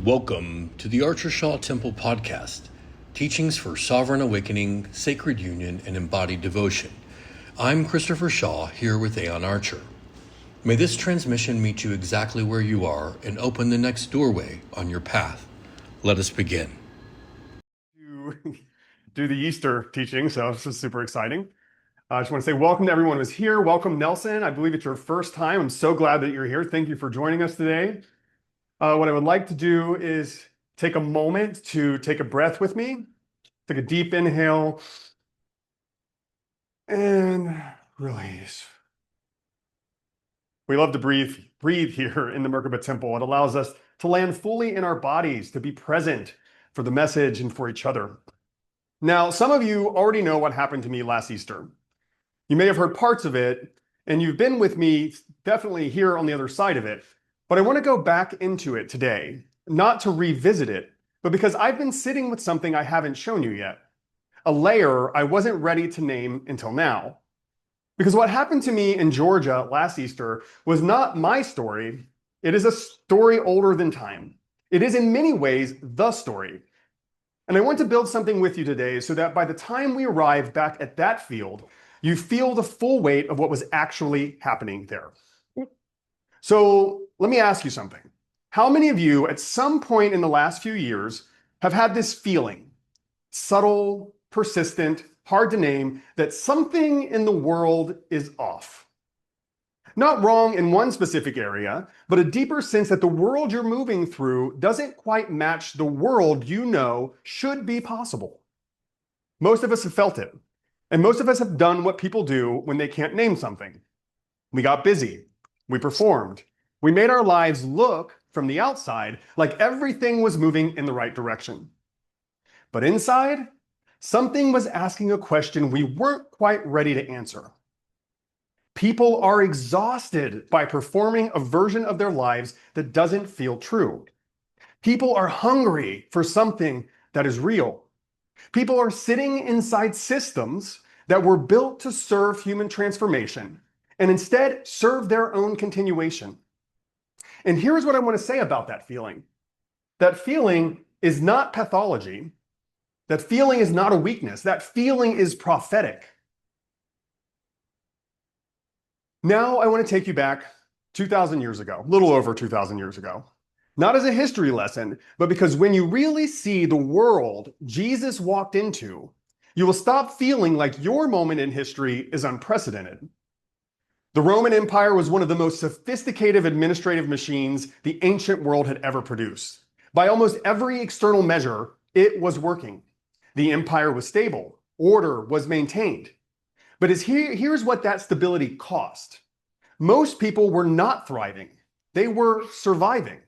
Welcome to the ArcherShaw Temple podcast, teachings for sovereign awakening, sacred union, and embodied devotion. I'm Christopher Shaw, here with Aeon Archer. May this transmission meet you exactly where you are and open the next doorway on your path. Let us begin. Do the Easter teaching, so this is super exciting. I just want to say welcome to everyone who's here. Welcome, Nelson. I believe it's your first time. I'm so glad that you're here. Thank you for joining us today. What I would like to do is take a moment to take a breath with me. Take a deep inhale and release. We love to breathe here in the Merkaba Temple. It allows us to land fully in our bodies, to be present for the message and for each other. Now, some of you already know what happened to me last Easter. You may have heard parts of it, and you've been with me definitely here on the other side of it. But I want to go back into it today, not to revisit it, but because I've been sitting with something I haven't shown you yet. A layer I wasn't ready to name until now. Because what happened to me in Georgia last Easter was not my story. It is a story older than time. It is in many ways the story. And I want to build something with you today so that by the time we arrive back at that field, you feel the full weight of what was actually happening there. So let me ask you something. How many of you at some point in the last few years have had this feeling, subtle, persistent, hard to name, that something in the world is off? Not wrong in one specific area, but a deeper sense that the world you're moving through doesn't quite match the world you know should be possible. Most of us have felt it, and most of us have done what people do when they can't name something. We got busy. We performed. We made our lives look, from the outside, like everything was moving in the right direction. But inside, something was asking a question we weren't quite ready to answer. People are exhausted by performing a version of their lives that doesn't feel true. People are hungry for something that is real. People are sitting inside systems that were built to serve human transformation and instead serve their own continuation. And here's what I want to say about that feeling. That feeling is not pathology. That feeling is not a weakness. That feeling is prophetic. Now I want to take you back 2,000 years ago, a little over 2,000 years ago. Not as a history lesson, but because when you really see the world Jesus walked into, you will stop feeling like your moment in history is unprecedented. The Roman Empire was one of the most sophisticated administrative machines the ancient world had ever produced. By almost every external measure, it was working. The empire was stable. Order was maintained. But here's what that stability cost. Most people were not thriving. They were surviving.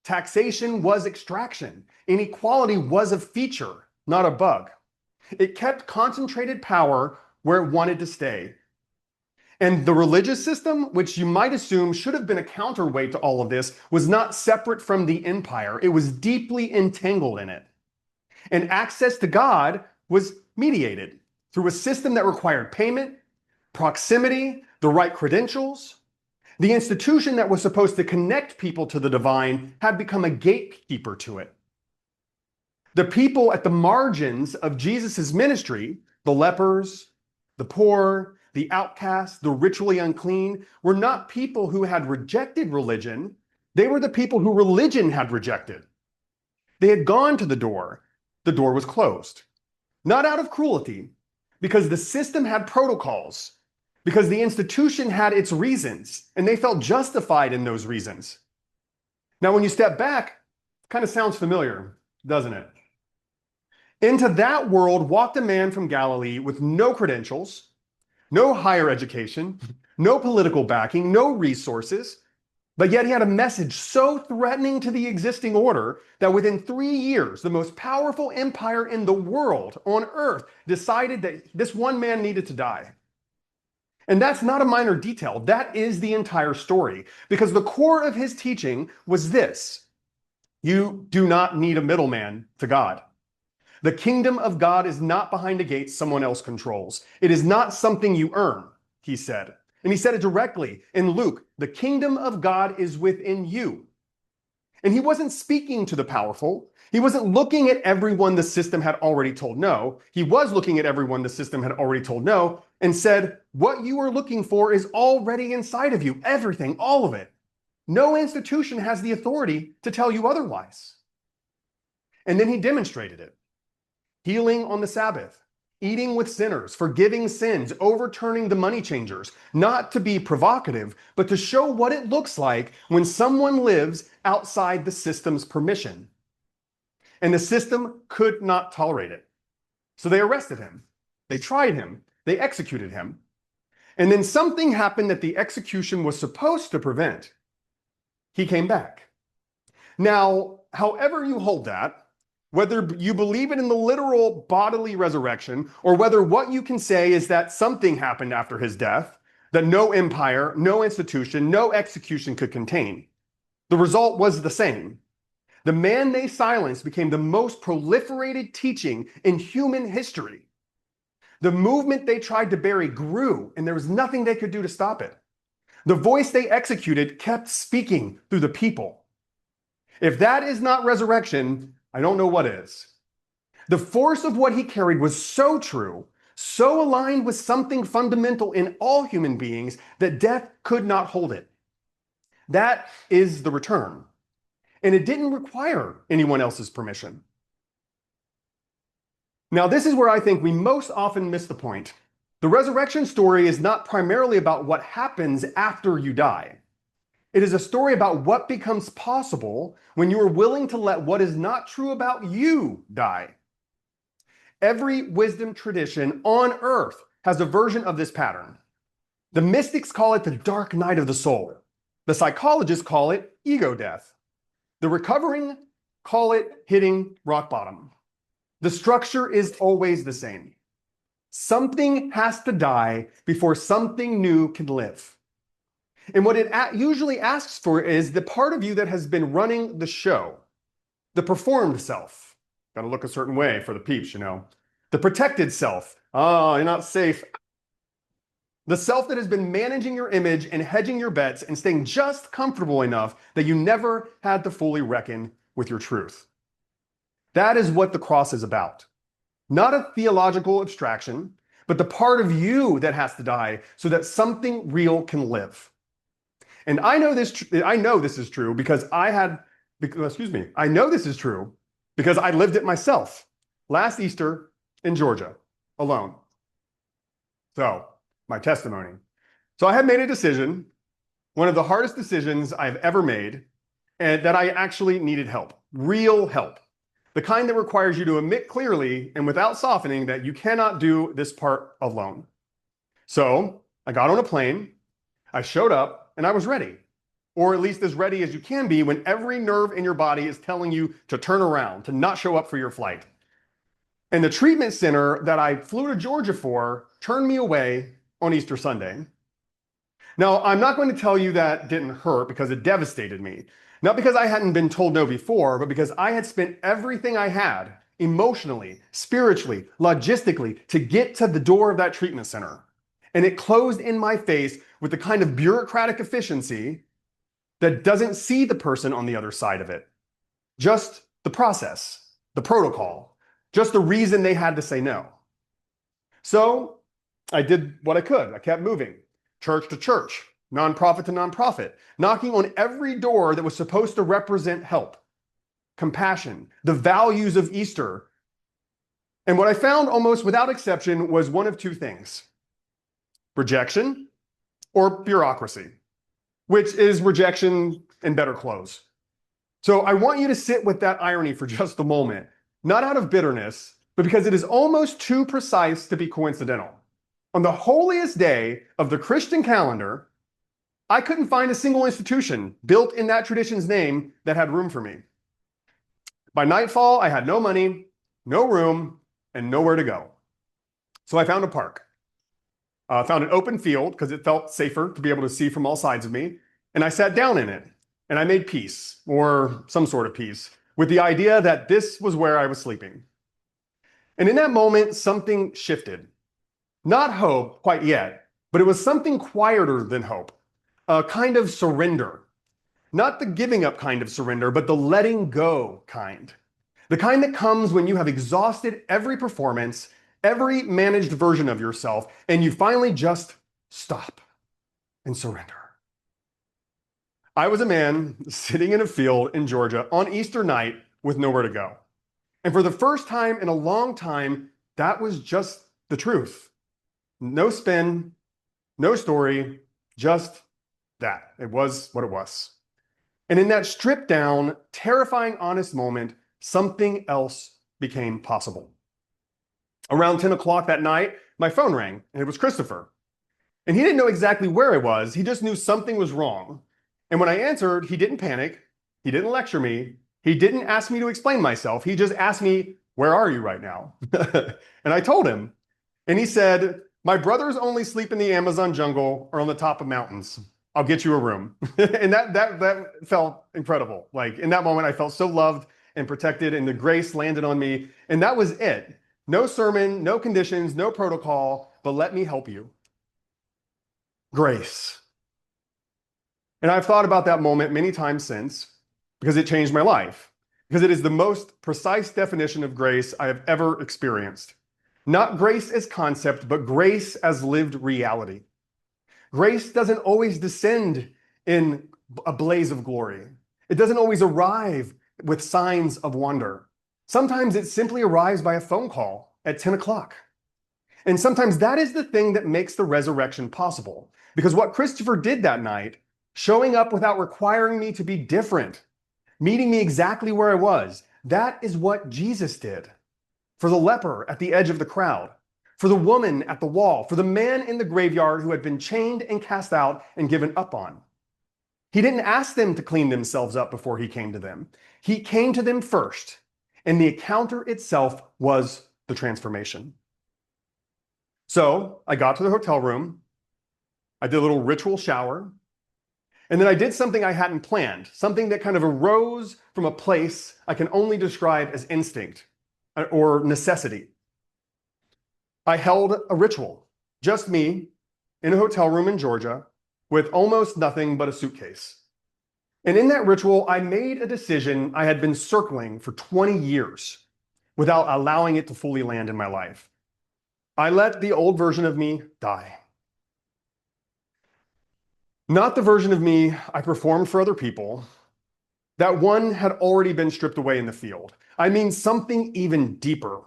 Taxation was extraction. Inequality was a feature, not a bug. It kept concentrated power where it wanted to stay. And the religious system, which you might assume should have been a counterweight to all of this, was not separate from the empire. It was deeply entangled in it. And access to God was mediated through a system that required payment, proximity, the right credentials. The institution that was supposed to connect people to the divine had become a gatekeeper to it. The people at the margins of Jesus' ministry, the lepers, the poor, the outcasts, the ritually unclean, were not people who had rejected religion. They were the people who religion had rejected. They had gone to the door. The door was closed. Not out of cruelty, because the system had protocols, because the institution had its reasons, and they felt justified in those reasons. Now, when you step back, it kind of sounds familiar, doesn't it? Into that world walked a man from Galilee with no credentials, no higher education, no political backing, no resources, but yet he had a message so threatening to the existing order that within 3 years, the most powerful empire in the world on earth decided that this one man needed to die. And that's not a minor detail. That is the entire story, because the core of his teaching was this: you do not need a middleman to God. The kingdom of God is not behind a gate someone else controls. It is not something you earn, he said. And he said it directly in Luke. The kingdom of God is within you. And he wasn't speaking to the powerful. He wasn't looking at everyone the system had already told no. He was looking at everyone the system had already told no and said, what you are looking for is already inside of you. Everything, all of it. No institution has the authority to tell you otherwise. And then he demonstrated it. Healing on the Sabbath, eating with sinners, forgiving sins, overturning the money changers, not to be provocative, but to show what it looks like when someone lives outside the system's permission. And the system could not tolerate it. So they arrested him. They tried him. They executed him. And then something happened that the execution was supposed to prevent. He came back. Now, however you hold that, whether you believe it in the literal bodily resurrection, or whether what you can say is that something happened after his death, that no empire, no institution, no execution could contain, the result was the same. The man they silenced became the most proliferated teaching in human history. The movement they tried to bury grew, and there was nothing they could do to stop it. The voice they executed kept speaking through the people. If that is not resurrection, I don't know what is. The force of what he carried was so true, so aligned with something fundamental in all human beings that death could not hold it. That is the return. And it didn't require anyone else's permission. Now, this is where I think we most often miss the point. The resurrection story is not primarily about what happens after you die. It is a story about what becomes possible when you are willing to let what is not true about you die. Every wisdom tradition on earth has a version of this pattern. The mystics call it the dark night of the soul. The psychologists call it ego death. The recovering call it hitting rock bottom. The structure is always the same. Something has to die before something new can live. And what it usually asks for is the part of you that has been running the show, the performed self. Got to look a certain way for the peeps, you know. The protected self. Oh, you're not safe. The self that has been managing your image and hedging your bets and staying just comfortable enough that you never had to fully reckon with your truth. That is what the cross is about. Not a theological abstraction, but the part of you that has to die so that something real can live. And I know this is true because I know this is true because I lived it myself last Easter in Georgia alone. So, my testimony. So I had made a decision, one of the hardest decisions I've ever made, and that I actually needed help, real help. The kind that requires you to admit clearly and without softening that you cannot do this part alone. So I got on a plane, I showed up, and I was ready. Or at least as ready as you can be when every nerve in your body is telling you to turn around, to not show up for your flight. And the treatment center that I flew to Georgia for turned me away on Easter Sunday. Now, I'm not going to tell you that didn't hurt because it devastated me. Not because I hadn't been told no before, but because I had spent everything I had, emotionally, spiritually, logistically, to get to the door of that treatment center. And it closed in my face with the kind of bureaucratic efficiency that doesn't see the person on the other side of it. Just the process, the protocol, just the reason they had to say no. So I did what I could. I kept moving, church to church, nonprofit to nonprofit, knocking on every door that was supposed to represent help, compassion, the values of Easter. And what I found almost without exception was one of two things: rejection or bureaucracy, which is rejection in better clothes. So I want you to sit with that irony for just a moment, not out of bitterness, but because it is almost too precise to be coincidental. On the holiest day of the Christian calendar, I couldn't find a single institution built in that tradition's name that had room for me. By nightfall, I had no money, no room, and nowhere to go. So I found a park. Found an open field because it felt safer to be able to see from all sides of me. And I sat down in it and I made peace, or some sort of peace, with the idea that this was where I was sleeping. And in that moment, something shifted. Not hope quite yet, but it was something quieter than hope, a kind of surrender. Not the giving up kind of surrender, but the letting go kind. The kind that comes when you have exhausted every performance, every managed version of yourself, and you finally just stop and surrender. I was a man sitting in a field in Georgia on Easter night with nowhere to go. And for the first time in a long time, that was just the truth. No spin, no story, just that. It was what it was. And in that stripped down, terrifying, honest moment, something else became possible. Around 10 o'clock that night, my phone rang, and it was Christopher. And he didn't know exactly where I was, he just knew something was wrong. And when I answered, he didn't panic, he didn't lecture me, he didn't ask me to explain myself, he just asked me, "Where are you right now?" And I told him, and he said, "My brothers only sleep in the Amazon jungle or on the top of mountains. I'll get you a room." And that felt incredible. Like in that moment, I felt so loved and protected, and the grace landed on me. And that was it. No sermon, no conditions, no protocol, but let me help you. Grace. And I've thought about that moment many times since because it changed my life. Because it is the most precise definition of grace I have ever experienced. Not grace as concept, but grace as lived reality. Grace doesn't always descend in a blaze of glory. It doesn't always arrive with signs of wonder. Sometimes it simply arrives by a phone call at 10 o'clock. And sometimes that is the thing that makes the resurrection possible. Because what Christopher did that night, showing up without requiring me to be different, meeting me exactly where I was, that is what Jesus did. For the leper at the edge of the crowd, for the woman at the wall, for the man in the graveyard who had been chained and cast out and given up on. He didn't ask them to clean themselves up before he came to them. He came to them first, and the encounter itself was the transformation. So I got to the hotel room, I did a little ritual shower, and then I did something I hadn't planned, something that kind of arose from a place I can only describe as instinct or necessity. I held a ritual, just me, in a hotel room in Georgia, with almost nothing but a suitcase. And in that ritual, I made a decision I had been circling for 20 years without allowing it to fully land in my life. I let the old version of me die. Not the version of me I performed for other people. That one had already been stripped away in the field. I mean something even deeper.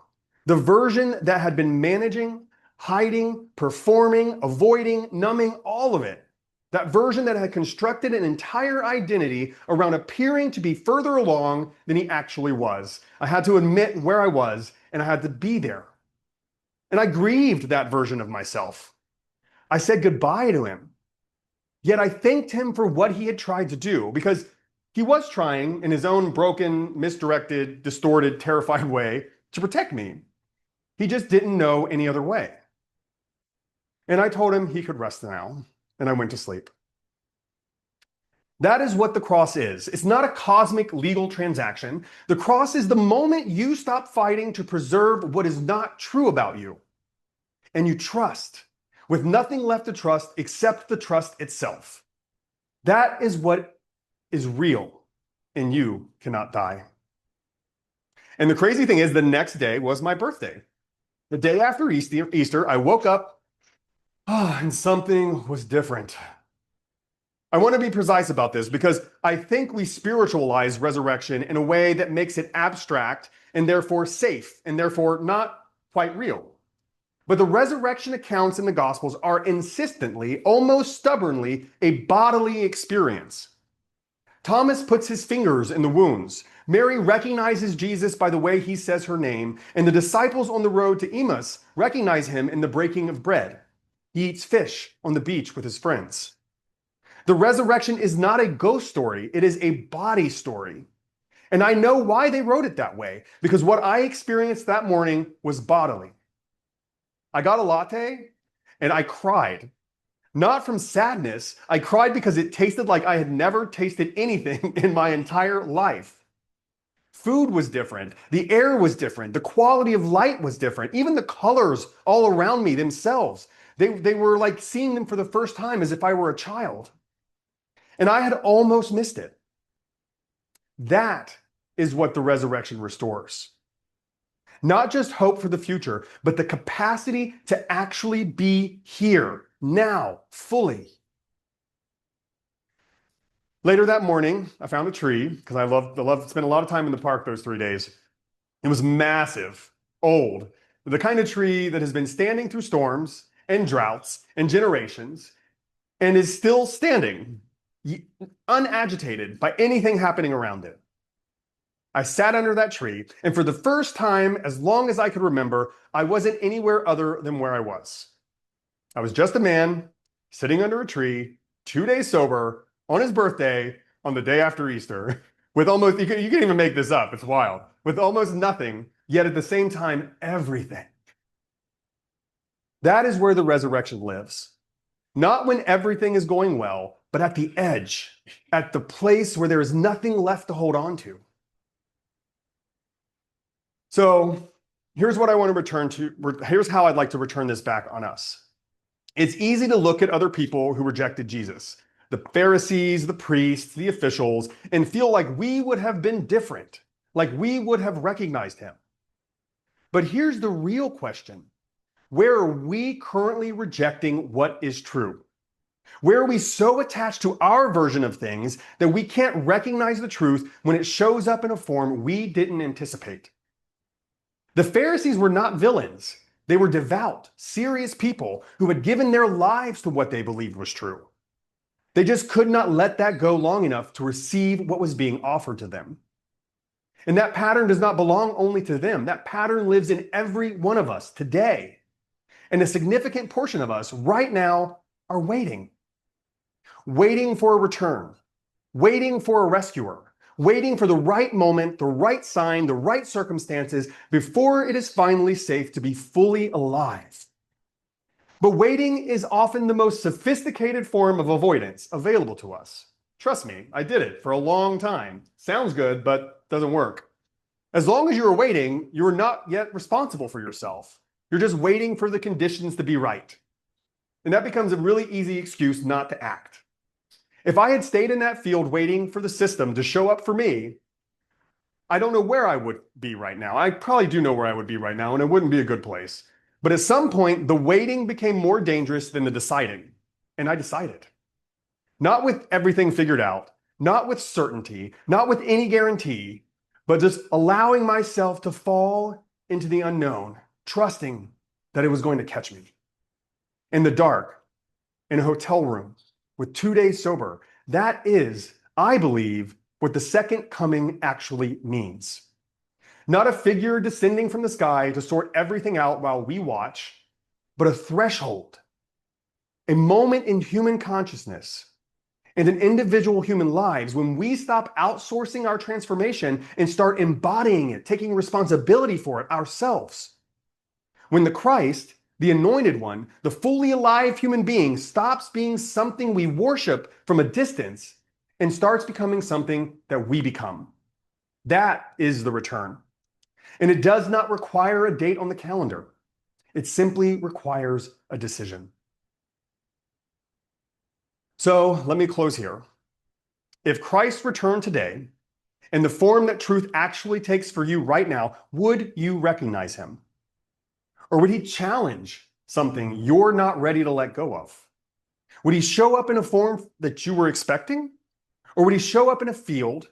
The version that had been managing, hiding, performing, avoiding, numbing, all of it. That version that had constructed an entire identity around appearing to be further along than he actually was. I had to admit where I was, and I had to be there. And I grieved that version of myself. I said goodbye to him. Yet I thanked him for what he had tried to do, because he was trying in his own broken, misdirected, distorted, terrified way to protect me. He just didn't know any other way. And I told him he could rest now, and I went to sleep. That is what the cross is. It's not a cosmic legal transaction. The cross is the moment you stop fighting to preserve what is not true about you, and you trust, with nothing left to trust except the trust itself. That is what is real, and you cannot die. And the crazy thing is, the next day was my birthday. The day after Easter, I woke up, and something was different. I want to be precise about this because I think we spiritualize resurrection in a way that makes it abstract and therefore safe and therefore not quite real. But the resurrection accounts in the Gospels are insistently, almost stubbornly, a bodily experience. Thomas puts his fingers in the wounds. Mary recognizes Jesus by the way he says her name, and the disciples on the road to Emmaus recognize him in the breaking of bread. He eats fish on the beach with his friends. The resurrection is not a ghost story, it is a body story. And I know why they wrote it that way, because what I experienced that morning was bodily. I got a latte and I cried. Not from sadness, I cried because it tasted like I had never tasted anything in my entire life. Food was different, the air was different, the quality of light was different, even the colors all around me themselves. They were like seeing them for the first time as if I were a child. and I had almost missed it. That is what the resurrection restores. Not just hope for the future, but the capacity to actually be here, now, fully. Later that morning, I found a tree because I love to spend a lot of time in the park those 3 days. It was massive, old, the kind of tree that has been standing through storms and droughts and generations and is still standing, unagitated by anything happening around it. I sat under that tree, and for the first time, as long as I could remember, I wasn't anywhere other than where I was. I was just a man sitting under a tree, 2 days sober, on his birthday, on the day after Easter, with almost, you can't even make this up, it's wild, with almost nothing, yet at the same time, everything. That is where the resurrection lives. Not when everything is going well, but at the edge, at the place where there is nothing left to hold on to. So here's what I want to return to. Here's how I'd like to return this back on us. It's easy to look at other people who rejected Jesus, the Pharisees, the priests, the officials, and feel like we would have been different, like we would have recognized him. But here's the real question. Where are we currently rejecting what is true? Where are we so attached to our version of things that we can't recognize the truth when it shows up in a form we didn't anticipate? The Pharisees were not villains. They were devout, serious people who had given their lives to what they believed was true. They just could not let that go long enough to receive what was being offered to them. And that pattern does not belong only to them. That pattern lives in every one of us today. And a significant portion of us right now are waiting for a return, waiting for a rescuer, waiting for the right moment, the right sign, the right circumstances before it is finally safe to be fully alive. But waiting is often the most sophisticated form of avoidance available to us. Trust me, I did it for a long time. Sounds good, but doesn't work. As long as you are waiting, you are not yet responsible for yourself. You're just waiting for the conditions to be right. And that becomes a really easy excuse not to act. If I had stayed in that field waiting for the system to show up for me, I don't know where I would be right now. I probably do know where I would be right now, and it wouldn't be a good place. But at some point, the waiting became more dangerous than the deciding. And I decided. Not with everything figured out, not with certainty, not with any guarantee, but just allowing myself to fall into the unknown, trusting that it was going to catch me. In the dark, in a hotel room, with 2 days sober, that is, I believe, what the second coming actually means. Not a figure descending from the sky to sort everything out while we watch, but a threshold, a moment in human consciousness and in individual human lives when we stop outsourcing our transformation and start embodying it, taking responsibility for it ourselves. When the Christ, the anointed one, the fully alive human being, stops being something we worship from a distance and starts becoming something that we become. That is the return. And it does not require a date on the calendar. It simply requires a decision. So let me close here. If Christ returned today, in the form that truth actually takes for you right now, would you recognize him? Or would he challenge something you're not ready to let go of? Would he show up in a form that you were expecting? Or would he show up in a field,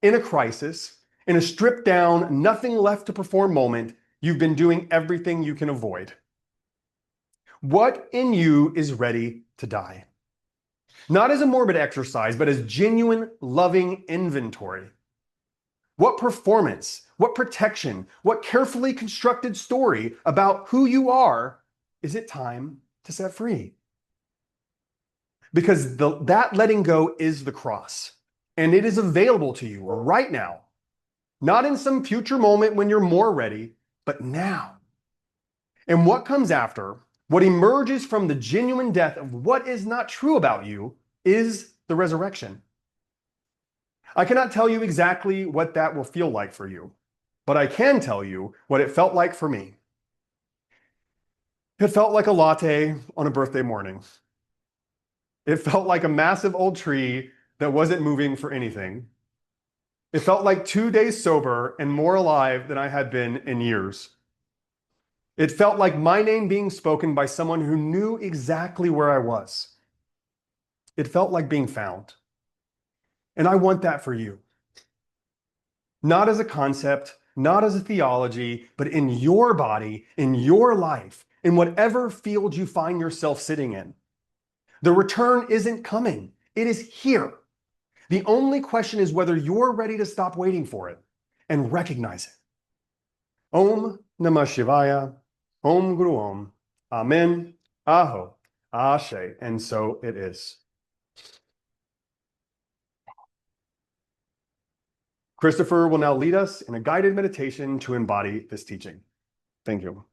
in a crisis, in a stripped down, nothing left to perform moment you've been doing everything you can avoid? What in you is ready to die? Not as a morbid exercise, but as genuine, loving inventory. What performance, what protection, what carefully constructed story about who you are is it time to set free? Because that letting go is the cross, and it is available to you right now. Not in some future moment when you're more ready, but now. And what comes after, what emerges from the genuine death of what is not true about you, is the resurrection. I cannot tell you exactly what that will feel like for you, but I can tell you what it felt like for me. It felt like a latte on a birthday morning. It felt like a massive old tree that wasn't moving for anything. It felt like 2 days sober and more alive than I had been in years. It felt like my name being spoken by someone who knew exactly where I was. It felt like being found. And I want that for you. Not as a concept, not as a theology, but in your body, in your life, in whatever field you find yourself sitting in. The return isn't coming. It is here. The only question is whether you're ready to stop waiting for it and recognize it. Om Namah Shivaya, Om Guru Om, Amen, Aho, Ashe, and so it is. Christopher will now lead us in a guided meditation to embody this teaching. Thank you.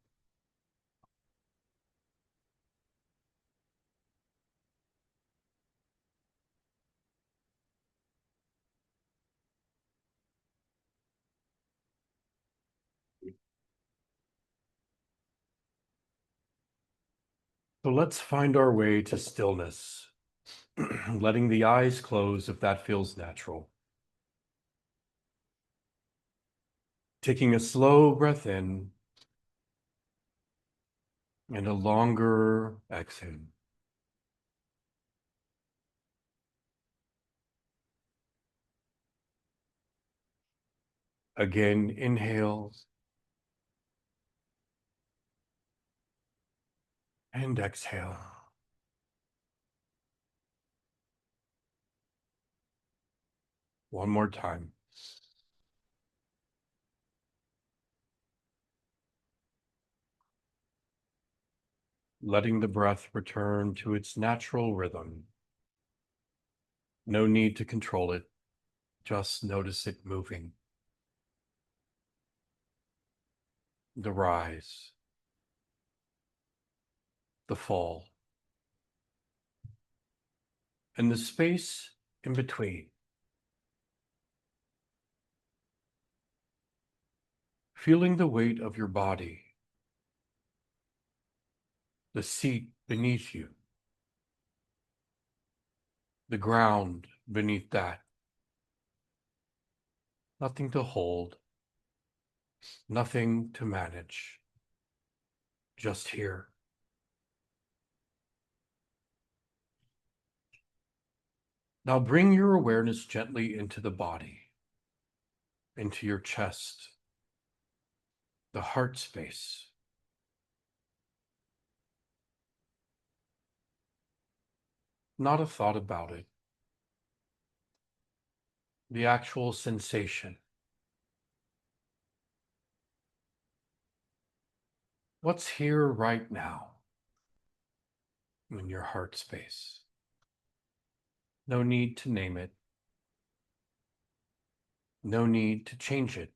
So let's find our way to stillness, letting the eyes close if that feels natural. Taking a slow breath in and a longer exhale. Again, inhale and exhale. One more time. Letting the breath return to its natural rhythm. No need to control it, just notice it moving. The rise, the fall, and the space in between. Feeling the weight of your body, the seat beneath you, the ground beneath that. Nothing to hold, nothing to manage, just here. Now bring your awareness gently into the body, into your chest, the heart space. Not a thought about it. The actual sensation. What's here right now in your heart space? No need to name it. No need to change it.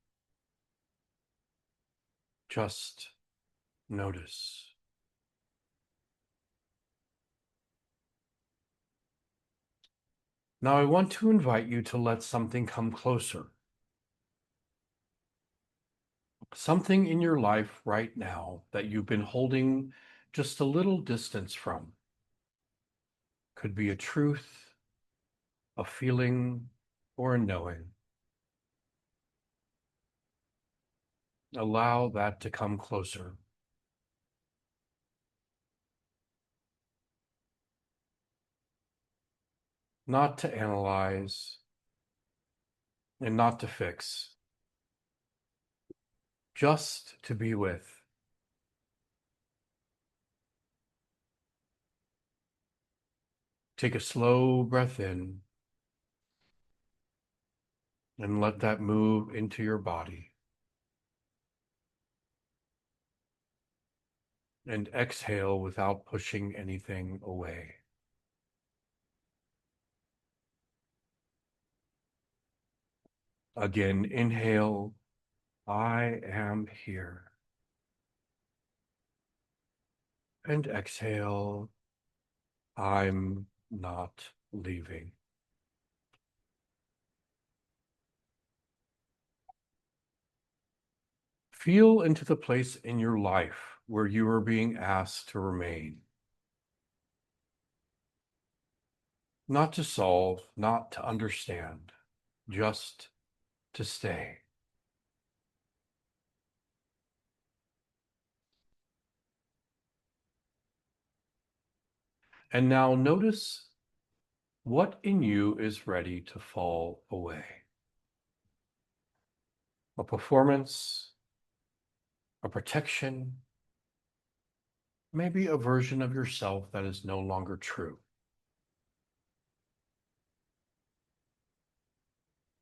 Just notice. Now I want to invite you to let something come closer. Something in your life right now that you've been holding just a little distance from. Could be a truth, a feeling, or a knowing. Allow that to come closer. Not to analyze and not to fix. Just to be with. Take a slow breath in and let that move into your body. And exhale without pushing anything away. Again, inhale, I am here. And exhale, I'm not leaving. Feel into the place in your life where you are being asked to remain. Not to solve, not to understand, just to stay. And now notice what in you is ready to fall away. A performance, a protection, maybe a version of yourself that is no longer true.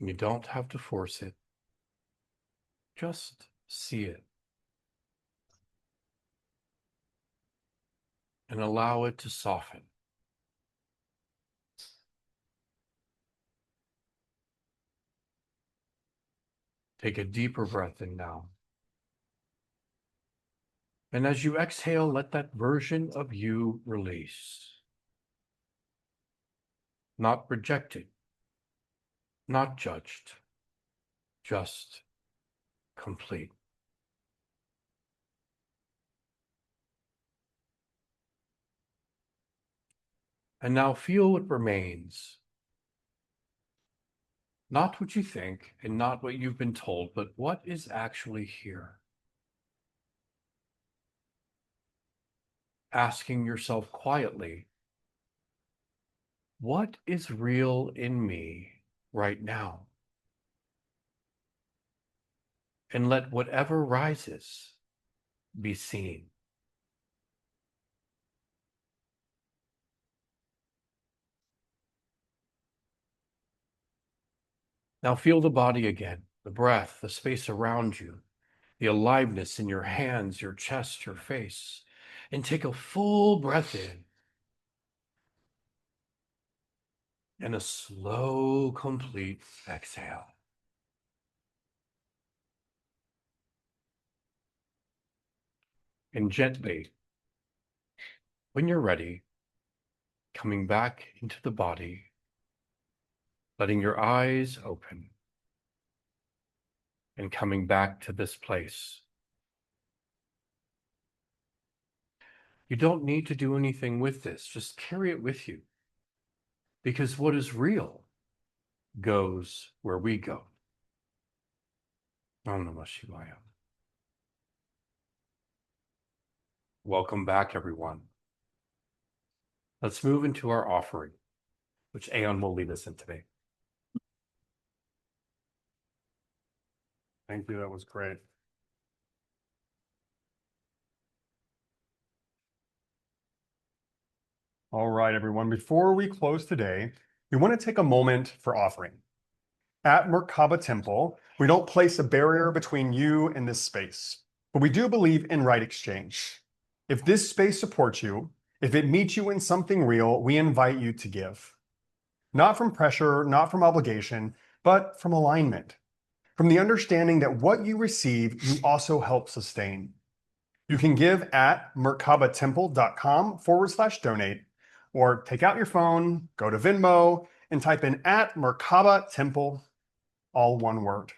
You don't have to force it. Just see it. And allow it to soften. Take a deeper breath in now. And as you exhale, let that version of you release. Not rejected, not judged, just complete. And now feel what remains. Not what you think and not what you've been told, but what is actually here. Asking yourself quietly, what is real in me right now? And let whatever rises be seen. Now feel the body again, the breath, the space around you, the aliveness in your hands, your chest, your face, and take a full breath in and a slow, complete exhale. And gently, when you're ready, coming back into the body, letting your eyes open and coming back to this place. You don't need to do anything with this. Just carry it with you. Because what is real goes where we go. Om Namah Shivaya. Welcome back, everyone. Let's move into our offering, which Aeon will lead us in today. Thank you. That was great. All right, everyone. Before we close today, we want to take a moment for offering. At Merkaba Temple, we don't place a barrier between you and this space, but we do believe in right exchange. If this space supports you, if it meets you in something real, we invite you to give. Not from pressure, not from obligation, but from alignment. From the understanding that what you receive, you also help sustain. You can give at merkabatemple.com/donate, or take out your phone, go to Venmo, and type in at Merkaba Temple, all one word.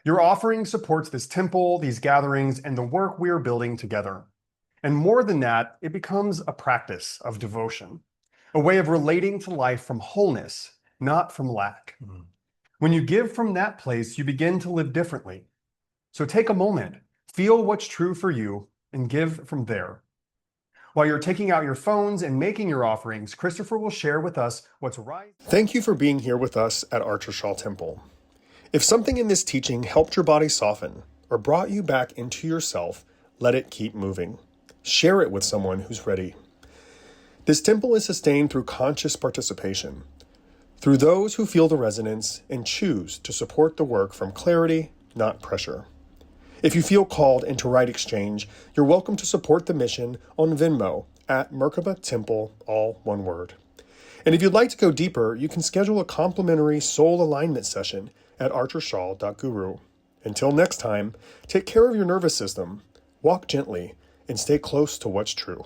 Your offering supports this temple, these gatherings, and the work we are building together. And more than that, it becomes a practice of devotion, a way of relating to life from wholeness, not from lack. When you give from that place, you begin to live differently. So take a moment, feel what's true for you, and give from there. While you're taking out your phones and making your offerings, Christopher will share with us what's right. Thank you for being here with us at ArcherShaw Temple. If something in this teaching helped your body soften or brought you back into yourself, let it keep moving. Share it with someone who's ready. This temple is sustained through conscious participation, through those who feel the resonance and choose to support the work from clarity, not pressure. If you feel called into right exchange, you're welcome to support the mission on Venmo at Merkaba Temple, all one word. And if you'd like to go deeper, you can schedule a complimentary soul alignment session at archershaw.guru. Until next time, take care of your nervous system, walk gently, and stay close to what's true.